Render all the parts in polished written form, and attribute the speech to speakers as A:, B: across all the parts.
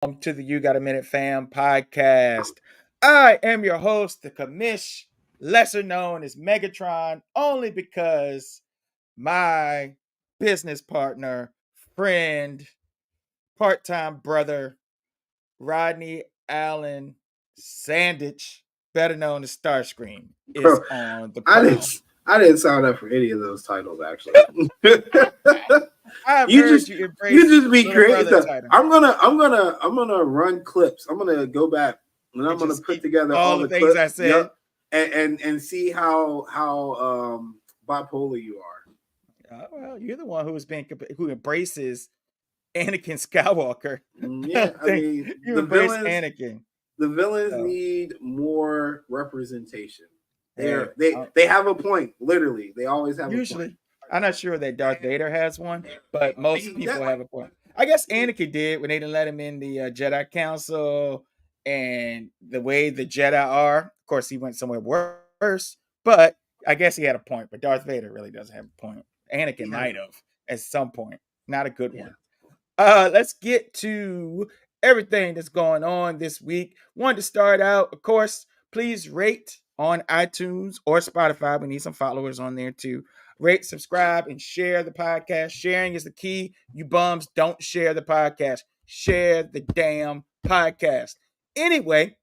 A: To the You Got a Minute Fam podcast. I am your host, the commish, lesser known as Megatron, only because my business partner, friend, part-time brother, Rodney Allen Sandich, better known as Starscream, is
B: Bro,
A: on the
B: I
A: program.
B: didn't I didn't sign up for any of those titles actually.
A: I've
B: you
A: heard
B: just
A: you
B: you
A: embrace
B: just be
A: little
B: creative.
A: brother title.
B: I'm gonna run clips. I'm gonna go back and I'm
A: And
B: gonna
A: just
B: put
A: keep
B: together
A: all
B: all
A: the
B: the
A: things I
B: clips.
A: said.
B: Yep. And see how bipolar you are.
A: Well, you're the one who embraces Anakin Skywalker. I
B: Yeah,
A: don't
B: I
A: think
B: mean
A: you embrace Anakin.
B: the villains
A: So,
B: need more representation.
A: hey,
B: They have a point. Literally, they always have a point.
A: usually, I'm not sure that Darth Vader has one, but most people
B: That-
A: have a point. I guess Anakin did when they didn't let him in the Jedi Council, and the way the Jedi are. Of course, he went somewhere worse, but I guess he had a point. But Darth Vader really doesn't have a point. Anakin might have at some point, not a good one. Let's get to everything that's going on this week. Wanted to start out, of course, please rate on iTunes or Spotify. We need some followers on there too. Rate, subscribe, and share the podcast. Sharing is the key. You bums don't share the podcast. Share the damn podcast. Anyway,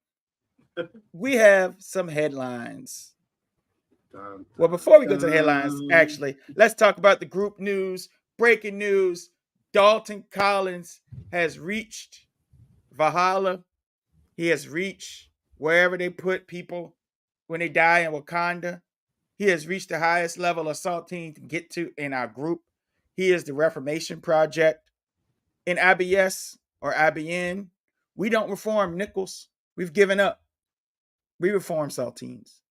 A: we have some headlines. Well, before we go to the headlines, actually, let's talk about the group news. Breaking news. Dalton Collins has reached Valhalla. He has reached wherever they put people when they die in Wakanda. He has reached the highest level of Saltine to get to in our group. He is the Reformation Project. In IBS or IBN, we don't reform nickels. We've given up. We reform Saltines.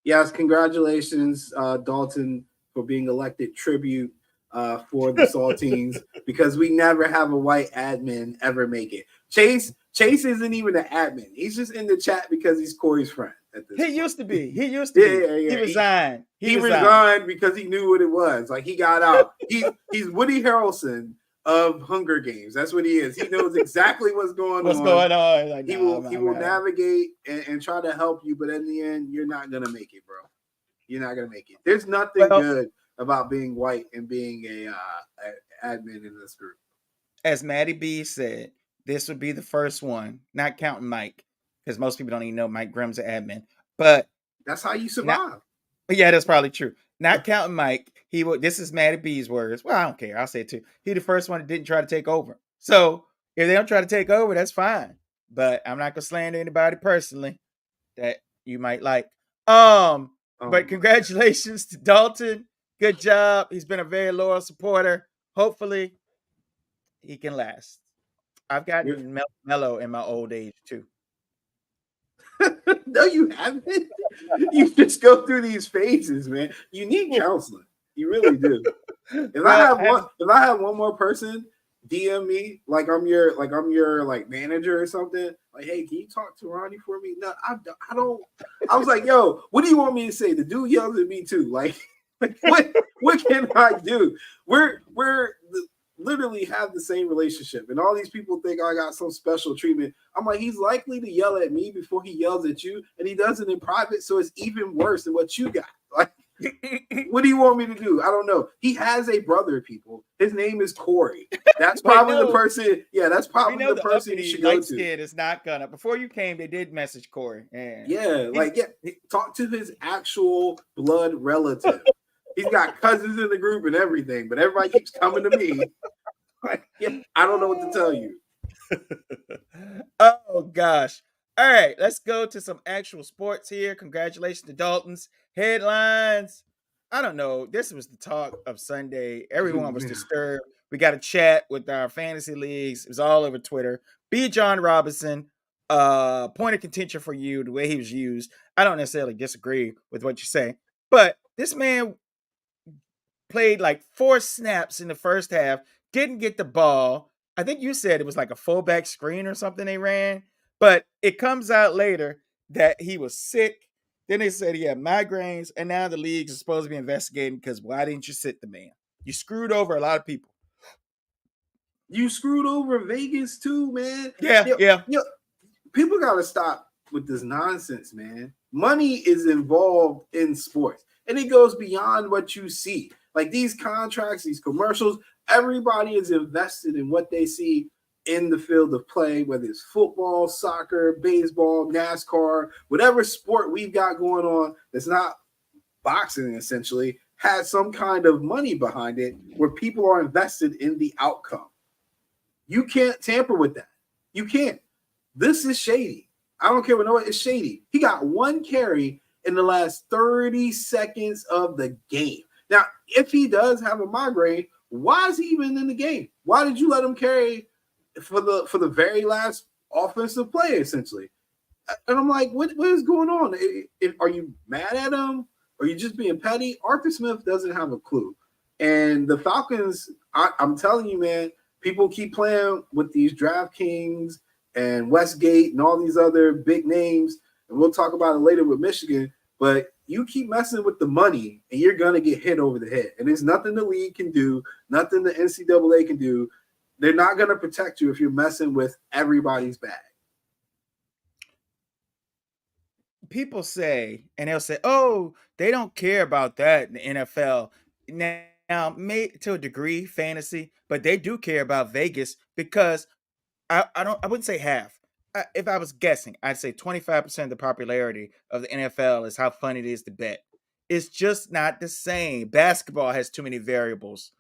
B: Yes, congratulations, Dalton, for being elected tribute for the Saltines because we never have a white admin ever make it. Chase isn't even an admin. He's just in the chat because he's Corey's friend.
A: He used to be. He resigned.
B: He resigned because he knew what it was. Like he got out. He's Woody Harrelson of Hunger Games. That's what he is. He knows exactly what's going on. Like, he will navigate and try to help you, but in the end, you're not gonna make it, bro. You're not gonna make it. There's nothing good about being white and being a admin in this group.
A: As Maddie B said, this would be the first one, not counting Mike, because most people don't even know Mike Grimm's an admin. But
B: that's how you survive.
A: Yeah, that's probably true. Not counting Mike, this is Maddie B's words. Well, I don't care. I'll say it too. He the first one that didn't try to take over. So if they don't try to take over, that's fine. But I'm not gonna slander anybody personally that you might like. But congratulations to Dalton. Good job. He's been a very loyal supporter. Hopefully, he can last. I've gotten mellow in my old age too.
B: No, you haven't. You just go through these phases, man. You need counseling. You really do. If I have one more person DM me like I'm your like manager or something, like, hey, can you talk to Ronnie for me? No, I don't. I was like, yo, what do you want me to say? The dude yells at me too. Like what can I do? We're literally have the same relationship, and all these people think I got some special treatment. I'm like, he's likely to yell at me before he yells at you, and he does it in private, so it's even worse than what you got. Like, what do you want me to do? I don't know. He has a brother, people. His name is Corey. That's probably the person. Yeah, that's probably the person you should go to.
A: Is not gonna. Before you came, they did message Corey.
B: Talk to his actual blood relative. He's got cousins in the group and everything, but everybody keeps coming to me. Like, I don't know what to tell you.
A: Oh gosh. All right, let's go to some actual sports here. Congratulations to Dalton's headlines. I don't know. This was the talk of Sunday. Everyone was disturbed. We got a chat with our fantasy leagues. It was all over Twitter. BiJan Robinson, point of contention for you, the way he was used. I don't necessarily disagree with what you say, but this man played like 4 snaps in the first half, didn't get the ball. I think you said it was like a fullback screen or something they ran, but it comes out later that he was sick. Then they said he had migraines, and now the leagues are supposed to be investigating because why didn't you sit the man? You screwed over a lot of people.
B: You screwed over Vegas too, man.
A: Yeah.
B: People got to stop with this nonsense, man. Money is involved in sports, and it goes beyond what you see. Like these contracts, these commercials, everybody is invested in what they see in the field of play, whether it's football, soccer, baseball, NASCAR, whatever sport we've got going on that's not boxing, essentially, has some kind of money behind it where people are invested in the outcome. You can't tamper with that. You can't. This is shady. I don't care what no, it's shady. He got one carry in the last 30 seconds of the game. Now, if he does have a migraine, why is he even in the game? Why did you let him carry for the very last offensive play, essentially? And I'm like, what is going on? Are you mad at him? Are you just being petty? Arthur Smith doesn't have a clue. And the Falcons, I'm telling you, man, people keep playing with these DraftKings and Westgate and all these other big names, and we'll talk about it later with Michigan, but you keep messing with the money, and you're going to get hit over the head. And there's nothing the league can do, nothing the NCAA can do. They're not going to protect you if you're messing with everybody's bag.
A: People say, and they'll say, oh, they don't care about that in the NFL. Now, to a degree, fantasy, but they do care about Vegas because I wouldn't say half. If I was guessing, I'd say 25% of the popularity of the NFL is how fun it is to bet. It's just not the same. Basketball has too many variables.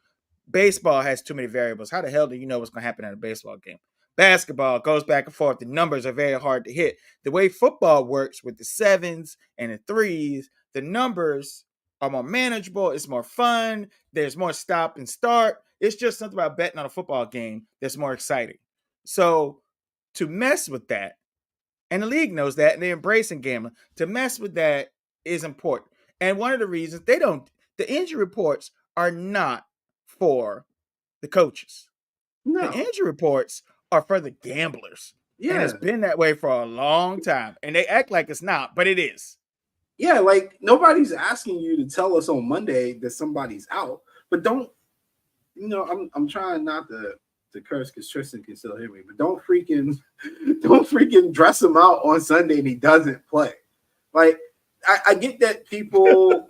A: Baseball has too many variables. How the hell do you know what's going to happen in a baseball game? Basketball goes back and forth. The numbers are very hard to hit. The way football works with the 7s and the 3s, the numbers are more manageable. It's more fun. There's more stop and start. It's just something about betting on a football game that's more exciting. So to mess with that, and the league knows that, and they're embracing gambling, to mess with that is important. And one of the reasons the injury reports are not for the coaches.
B: No.
A: The injury reports are for the gamblers. Yeah. And it's been that way for a long time. And they act like it's not, but it is.
B: Yeah, like nobody's asking you to tell us on Monday that somebody's out, but don't, I'm trying not to curse because Tristan can still hear me, but don't freaking dress him out on Sunday and he doesn't play. Like, I get that people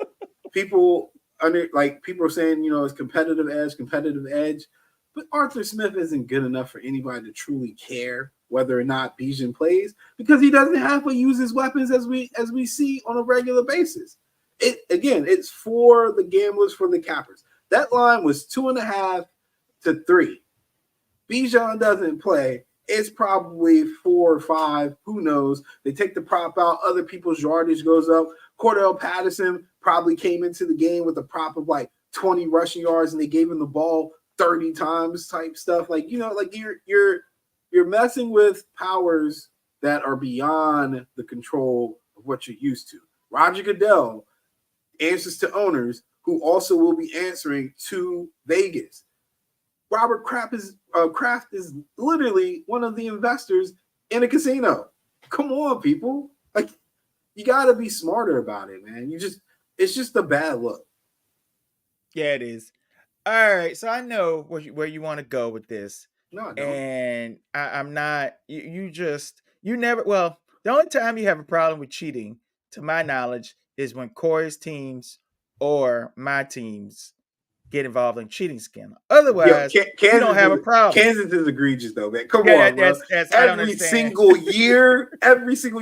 B: are saying, it's competitive edge, but Arthur Smith isn't good enough for anybody to truly care whether or not BiJan plays because he doesn't have to use his weapons as we see on a regular basis. It's for the gamblers, for the cappers. That line was 2.5 to 3. BiJan doesn't play. It's probably 4 or 5. Who knows? They take the prop out. Other people's yardage goes up. Cordell Patterson probably came into the game with a prop of like 20 rushing yards, and they gave him the ball 30 times type stuff. Like, you're messing with powers that are beyond the control of what you're used to. Roger Goodell answers to owners who also will be answering to Vegas. Robert Kraft is literally one of the investors in a casino. Come on, people. Like, you got to be smarter about it, man. It's just a bad look.
A: Yeah, it is. All right, so I know where you want to go with this.
B: No, I don't.
A: And I'm not. You never. Well, the only time you have a problem with cheating, to my knowledge, is when Corey's teams or my teams get involved in cheating scandal. Otherwise, you don't have a problem.
B: Kansas is egregious, though, man. Come on, bro. Every single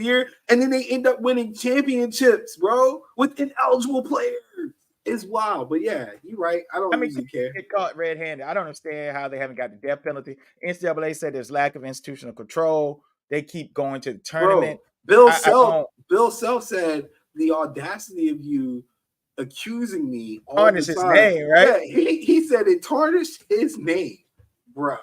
B: year, and then they end up winning championships, bro, with ineligible players. It's wild, but yeah, you're right. I don't really care.
A: Get caught red-handed. I don't understand how they haven't got the death penalty. NCAA said there's lack of institutional control. They keep going to the tournament.
B: Bro, Bill Self said the audacity of you accusing me
A: tarnish his name, right?
B: Yeah, he said it tarnished his name, bro.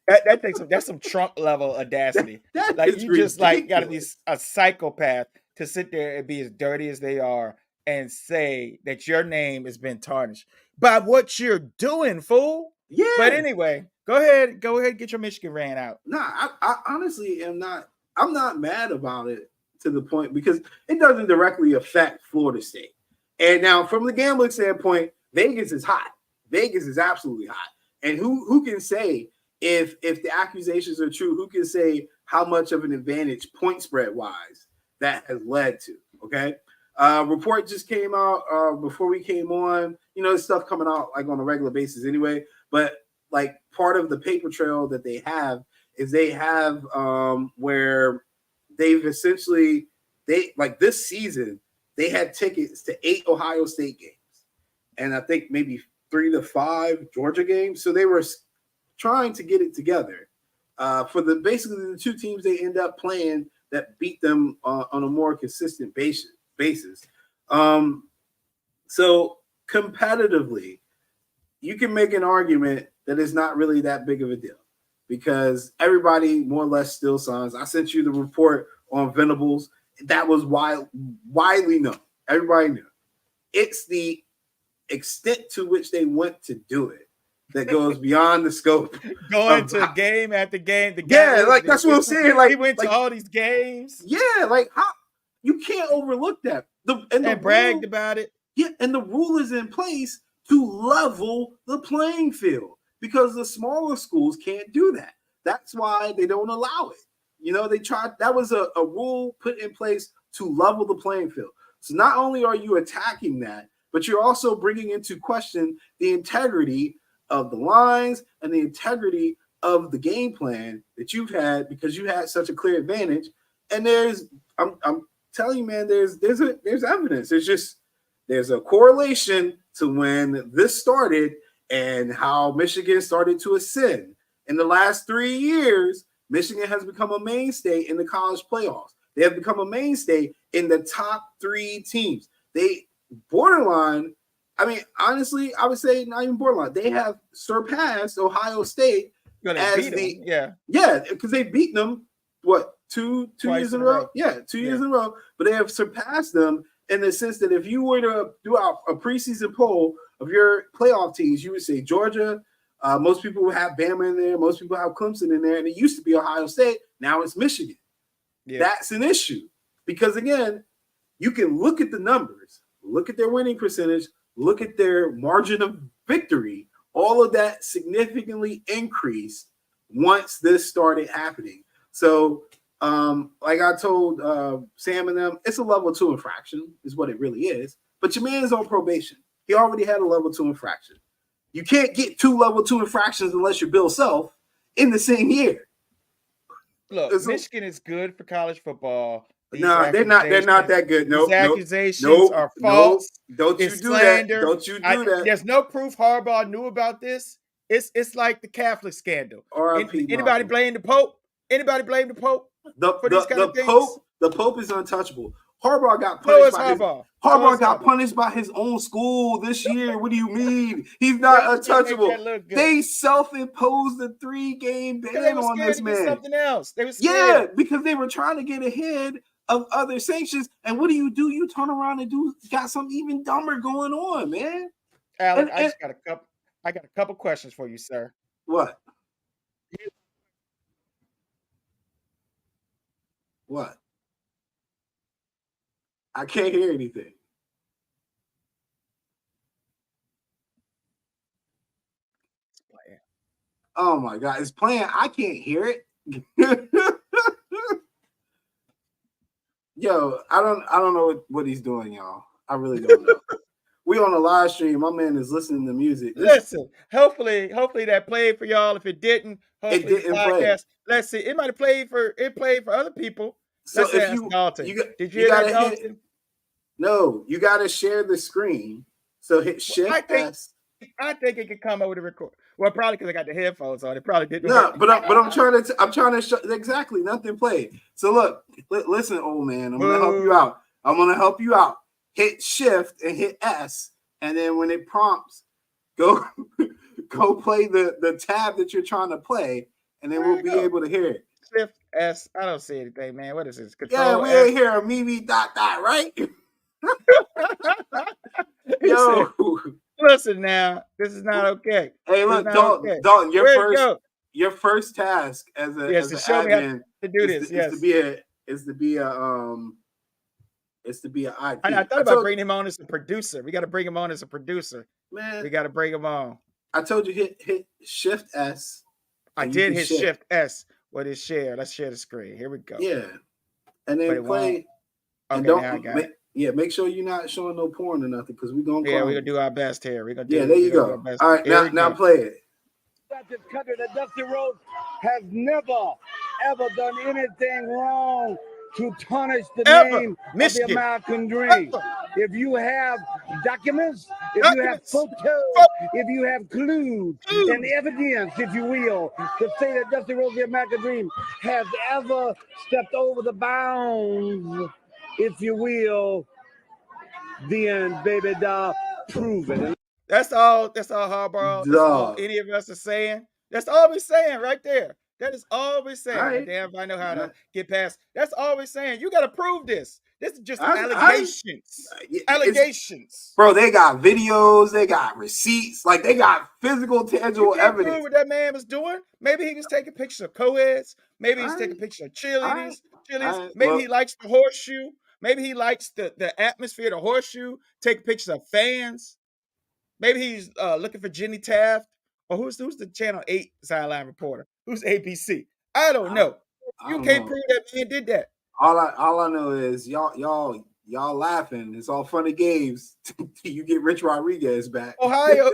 A: That's some Trump level audacity. Like, you just like got to be a psychopath to sit there and be as dirty as they are and say that your name has been tarnished by what you're doing, fool.
B: Yeah.
A: But anyway, go ahead, get your Michigan rant out.
B: Nah, I honestly am not. I'm not mad about it to the point because it doesn't directly affect Florida State. And now, from the gambling standpoint, Vegas is hot. Vegas is absolutely hot. And who can say if the accusations are true, who can say how much of an advantage point spread wise that has led to? Okay. Report just came out before we came on. This stuff coming out like on a regular basis anyway. But like part of the paper trail that they have is they have where they've essentially like this season they had tickets to 8 Ohio State games, and I think maybe 3 to 5 Georgia games. So they were trying to get it together for basically the 2 teams they end up playing that beat them on a more consistent basis. So competitively, you can make an argument that it's not really that big of a deal because everybody more or less still signs. I sent you the report on Venables. That was widely known. Everybody knew. It's the extent to which they went to do it that goes beyond the scope.
A: Going to game after game.
B: That's what I'm saying. Like
A: he went to all these games.
B: Yeah, like how you can't overlook that. And
A: bragged about it.
B: Yeah, and the rule is in place to level the playing field because the smaller schools can't do that. That's why they don't allow it. They tried. That was a rule put in place to level the playing field. So not only are you attacking that, but you're also bringing into question the integrity of the lines and the integrity of the game plan that you've had because you had such a clear advantage. And I'm telling you, man, there's evidence. There's a correlation to when this started and how Michigan started to ascend. In the last 3 years, Michigan has become a mainstay in the college playoffs. They have become a mainstay in the top 3 teams. They borderline, honestly, I would say not even borderline. They have surpassed Ohio State because they've beaten them, two years in a row? Yeah, 2 years in a row. But they have surpassed them in the sense that if you were to do a preseason poll of your playoff teams, you would say Georgia. Most people would have Bama in there. Most people have Clemson in there. And it used to be Ohio State. Now it's Michigan. Yeah. That's an issue. Because, again, you can look at the numbers, look at their winning percentage, look at their margin of victory. All of that significantly increased once this started happening. So, like I told Sam and them, it's a level 2 infraction is what it really is. But your man's on probation. He already had a level 2 infraction. You can't get 2 level 2 infractions unless you're Bill Self in the same year.
A: Look, Michigan is good for college football.
B: No, they're not. They're not that good. No,
A: accusations are false.
B: Don't you do that? Don't you do that?
A: There's no proof Harbaugh knew about this. It's like the Catholic scandal. Anybody blame the Pope? Anybody blame the Pope for these kind of things?
B: The Pope is untouchable. Harbaugh got punished Harbaugh got punished by his own school this year. What do you mean? He's not untouchable. They self-imposed a 3-game ban on this man.
A: Something else. They were scared.
B: Yeah, because they were trying to get ahead of other sanctions. And what do? You turn around and got something even dumber going on, man.
A: Alan, I got a couple questions for you, sir.
B: What? I can't hear anything. Oh my God, it's playing. I can't hear it. Yo, I don't know what he's doing, y'all. I really don't know. We on a live stream. My man is listening to music.
A: Listen, hopefully that played for y'all. If it didn't, hopefully
B: it didn't play.
A: Let's see. It might have played for other people.
B: So if
A: did you hear that, Dalton?
B: No, you got to share the screen. So hit Shift S.
A: I think it could come over to record. Well, probably because I got the headphones on. It probably didn't.
B: No, but I'm trying to show exactly nothing played. So look, listen, old man. I'm gonna help you out. Hit Shift and hit S, and then when it prompts, go play the tab that you're trying to play, and then we'll be able to hear it.
A: Shift S. I don't see anything, man. What is this? Control
B: yeah, we ain't hear a Mimi ... right? Yo,
A: listen now. This is not okay.
B: Hey, look, Dalton, your first task as an admin
A: to do this.
B: Is to be an IT.
A: I thought about bringing him on as a producer. We got to bring him on as a producer.
B: Man,
A: we got to bring him on.
B: I told you hit Shift S
A: I did hit Shift S. What is share? Let's share the screen. Here we go.
B: Yeah, and then play.
A: Okay,
B: and
A: now I got it.
B: Make sure you're not showing no porn or nothing because we're gonna.
A: Yeah, we're gonna do our best here. We're gonna do.
B: Yeah, there you go. All right, now play it.
C: This country, that Dusty Rhodes has never ever done anything wrong to tarnish the name of the American dream. If you have documents, if you have photos, if you have clues and evidence, if you will, to say that Dusty Rhodes, the American dream, has ever stepped over the bounds, if you will, then baby doll, prove it.
A: That's all Harbaugh. That's all any of us are saying. That's all we're saying right there. That is all we're saying. Right. Damn, if I know how to get past. That's all we're saying. You got to prove this. This is just allegations. Allegations.
B: Bro, they got videos. They got receipts. Like, they got physical, tangible evidence.
A: Prove what that man was doing. Maybe he was taking pictures of co-eds. Maybe he's taking pictures of cheerleaders. Maybe he likes the horseshoe. Maybe he likes the atmosphere, the horseshoe. Take pictures of fans. Maybe he's looking for Jenny Taft. Or who's the Channel 8 sideline reporter? Who's ABC? I don't know. You can't prove that man did that.
B: All I know is y'all laughing. It's all fun and games. You get Rich Rodriguez back.
A: Ohio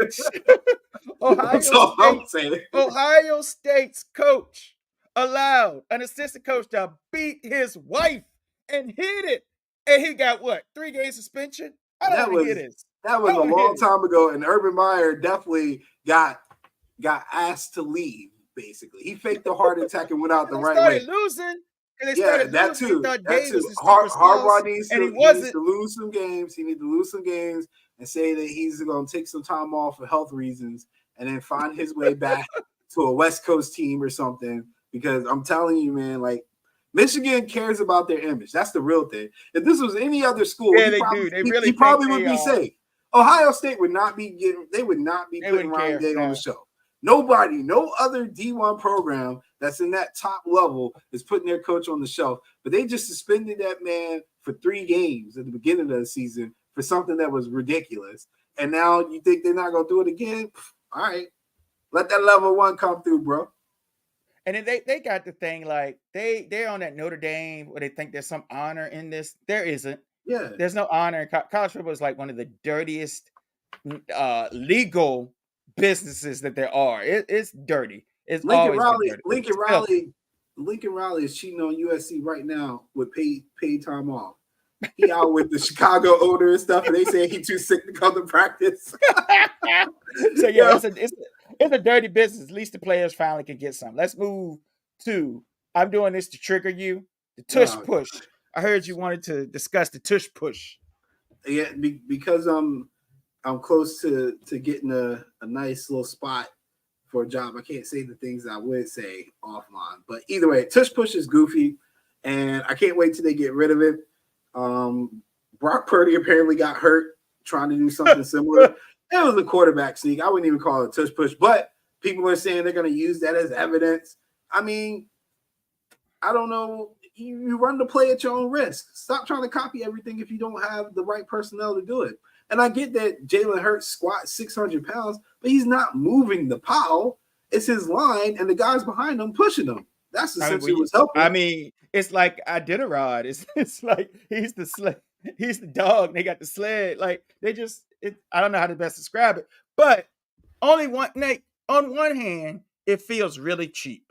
A: State's coach allowed an assistant coach to beat his wife and hit it. And he got what? 3 game suspension? I don't want to hear this.
B: That was a long time ago, and Urban Meyer definitely got asked to leave. Basically, he faked the heart attack and went out the right way.
A: Losing.
B: That too. Harbaugh needs to lose some games. He needs to lose some games and say that he's going to take some time off for health reasons, and then find his way back to a West Coast team or something. Because I'm telling you, man, like, Michigan cares about their image. That's the real thing. If this was any other school, he probably would be safe. Ohio State would not be putting Ryan Day on the show. Nobody, no other D1 program that's in that top level is putting their coach on the shelf. But they just suspended that man for 3 games at the beginning of the season for something that was ridiculous. And now you think they're not going to do it again? All right. Let that level 1 come through, bro.
A: And then they got the thing like they're on that Notre Dame where they think there's some honor in this. There isn't.
B: Yeah.
A: There's no honor. College football is like one of the dirtiest legal businesses that there are. It's dirty. It's Lincoln
B: Riley is cheating on USC right now with paid time off. He out with the Chicago odor and stuff, and they say he's too sick to come to practice.
A: So yeah, it's a dirty business. At least the players finally can get some. Let's move to. I'm doing this to trigger you. The tush push. I heard you wanted to discuss the tush push.
B: Yeah, because I'm close to getting a nice little spot for a job. I can't say the things I would say offline, but either way, tush push is goofy, and I can't wait till they get rid of it. Brock Purdy apparently got hurt trying to do something similar. It was a quarterback sneak. I wouldn't even call it a tush push, but people are saying they're going to use that as evidence. I mean, I don't know. You run the play at your own risk. Stop trying to copy everything if you don't have the right personnel to do it. And I get that Jalen Hurts squats 600 pounds, but he's not moving the pile. It's his line, and the guys behind him pushing him. That's essentially what's helping.
A: I mean, it's like Iditarod. It's like he's the sled. He's the dog. And they got the sled. Like they just. I don't know how to best describe it, but on one hand, it feels really cheap.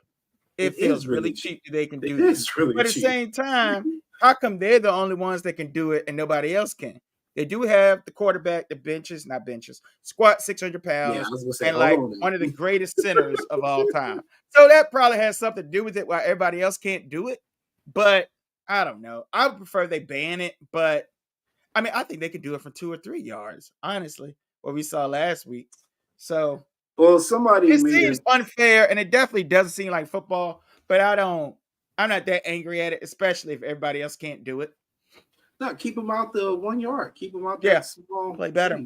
A: It feels really cheap that they can do this. But at the same time, how come they're the only ones that can do it and nobody else can? They do have the quarterback, squat 600 pounds, and like one of the greatest centers of all time. So that probably has something to do with it why everybody else can't do it. But I don't know. I would prefer they ban it. But I mean, I think they could do it from 2 or 3 yards, honestly, what we saw last week. So
B: it
A: seems unfair, and it definitely doesn't seem like football. But I'm not that angry at it, especially if everybody else can't do it.
B: No, keep them out the 1 yard. Keep them out
A: that small. Play better.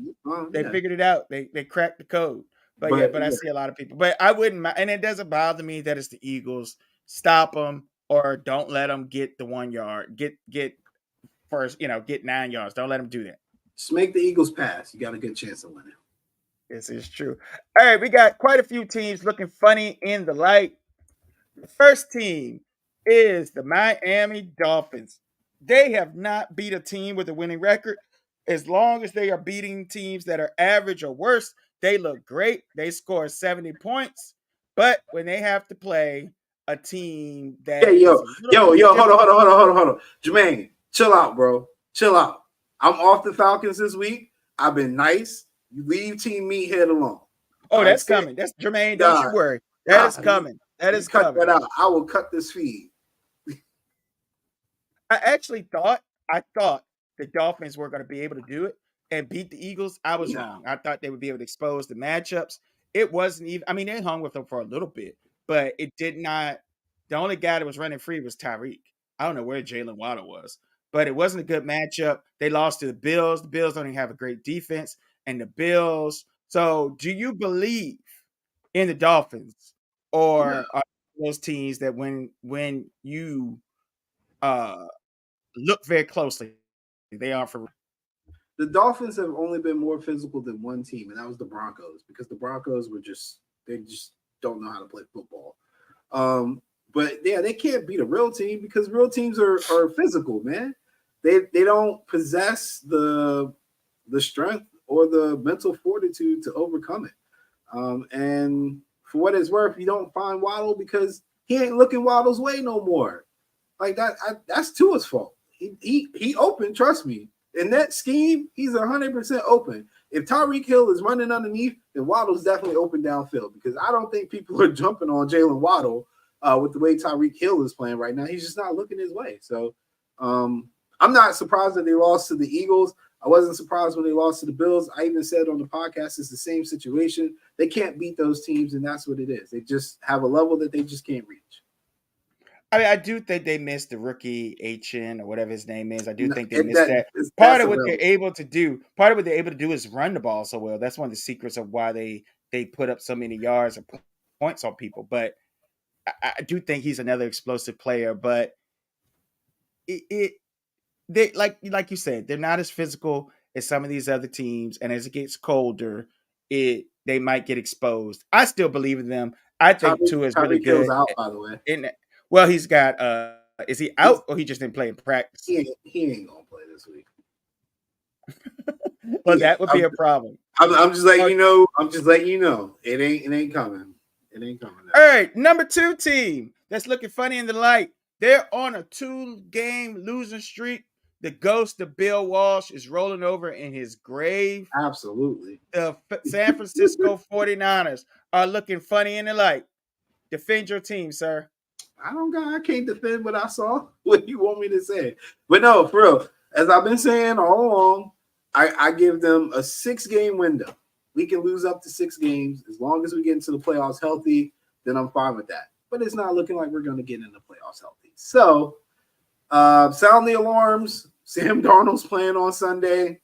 A: They figured it out. They cracked the code. But I see a lot of people. But I wouldn't, and it doesn't bother me that it's the Eagles. Stop them or don't let them get the 1 yard. Get first, get 9 yards. Don't let them do that.
B: Just make the Eagles pass. You got a good chance of winning.
A: This is true. All right, we got quite a few teams looking funny in the light. The first team is the Miami Dolphins. They have not beat a team with a winning record. As long as they are beating teams that are average or worse, they look great. They score 70 points. But when they have to play a team that
B: hold on. Jermaine, chill out, bro. Chill out. I'm off the Falcons this week. I've been nice. You leave Team Meathead alone.
A: Oh, that's coming. That's Jermaine. Don't you worry. That is coming. That is coming.
B: Cut that out. I will cut this feed.
A: I thought the Dolphins were going to be able to do it and beat the Eagles. I was wrong. I thought they would be able to expose the matchups. It wasn't even. I mean, they hung with them for a little bit, but it did not. The only guy that was running free was Tyreek. I don't know where Jalen Waddle was, but it wasn't a good matchup. They lost to the Bills. The Bills don't even have a great defense, and the Bills. So, do you believe in the Dolphins, or are those teams that when you look very closely, they are for
B: the Dolphins have only been more physical than one team, and that was the Broncos, because the Broncos they just don't know how to play football. But yeah, they can't beat a real team because real teams are physical, man. They don't possess the strength or the mental fortitude to overcome it. And for what it's worth, you don't find Waddle because he ain't looking Waddle's way no more. Like that's Tua's fault. He open, trust me. In that scheme, he's 100% open. If Tyreek Hill is running underneath, then Waddle's definitely open downfield, because I don't think people are jumping on Jalen Waddle with the way Tyreek Hill is playing right now. He's just not looking his way. So I'm not surprised that they lost to the Eagles. I wasn't surprised when they lost to the Bills. I even said on the podcast, it's the same situation. They can't beat those teams, and that's what it is. They just have a level that they just can't reach.
A: I mean, I do think they missed the rookie HN or whatever his name is. I do think they missed that. Part of what they're able to do is run the ball so well. That's one of the secrets of why they put up so many yards or points on people. But I do think he's another explosive player. But they like you said, they're not as physical as some of these other teams. And as it gets colder, they might get exposed. I still believe in them. I think Tua is really good.
B: Out, by the way.
A: Well, he's got. Is he out or he just didn't play in practice?
B: He ain't gonna play this week.
A: Well, that would be a problem.
B: I'm just letting you know. I'm just letting you know. It ain't coming. It ain't coming.
A: All right, number 2 team that's looking funny in the light. They're on a 2-game losing streak. The ghost of Bill Walsh is rolling over in his grave.
B: Absolutely.
A: The San Francisco 49ers are looking funny in the light. Defend your team, sir.
B: I can't defend what I saw. What you want me to say? But no, for real. As I've been saying all along, I give them a 6-game window. We can lose up to 6 games. As long as we get into the playoffs healthy, then I'm fine with that. But it's not looking like we're going to get in the playoffs healthy. So, sound the alarms. Sam Darnold's playing on Sunday.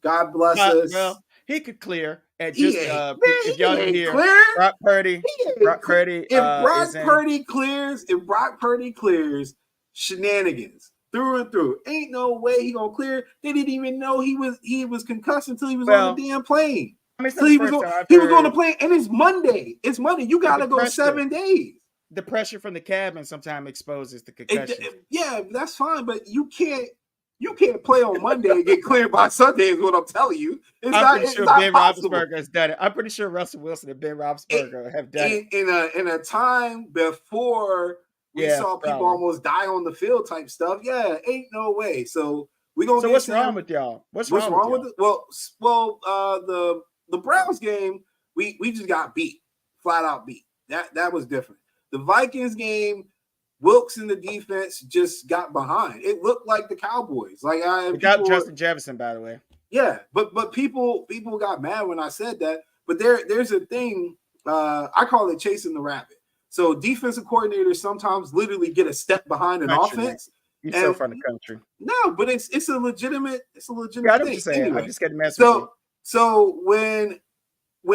B: God bless us.
A: Well, he could clear. And just if y'all didn't hear, Brock Purdy.
B: If Brock Purdy clears, shenanigans through and through. Ain't no way he gonna clear. They didn't even know he was concussed until he was on the damn plane. I mean, he was on the plane, and it's Monday. It's Monday. You gotta go 7 days.
A: The pressure from the cabin sometimes exposes the concussion.
B: Yeah, that's fine, but you can't play on Monday and get cleared by Sunday is what I'm telling you.
A: I'm pretty sure Ben Roethlisberger has done it. I'm pretty sure Russell Wilson and Ben Roethlisberger have done it.
B: In a time before we saw people almost die on the field type stuff. Yeah, ain't no way. So we're going to
A: what's wrong with y'all? What's wrong with
B: it? Well, the Browns game, we just got beat. Flat out beat. That was different. The Vikings game, Wilkes in the defense just got behind. It looked like the Cowboys.
A: Without Justin Jefferson, by the way.
B: Yeah, but people got mad when I said that. But there's a thing, I call it chasing the rabbit. So defensive coordinators sometimes literally get a step behind an offense.
A: You're so from the country.
B: No, but it's a legitimate thing.
A: I'm just saying. Anyway, I just got to mess
B: with
A: you.
B: So when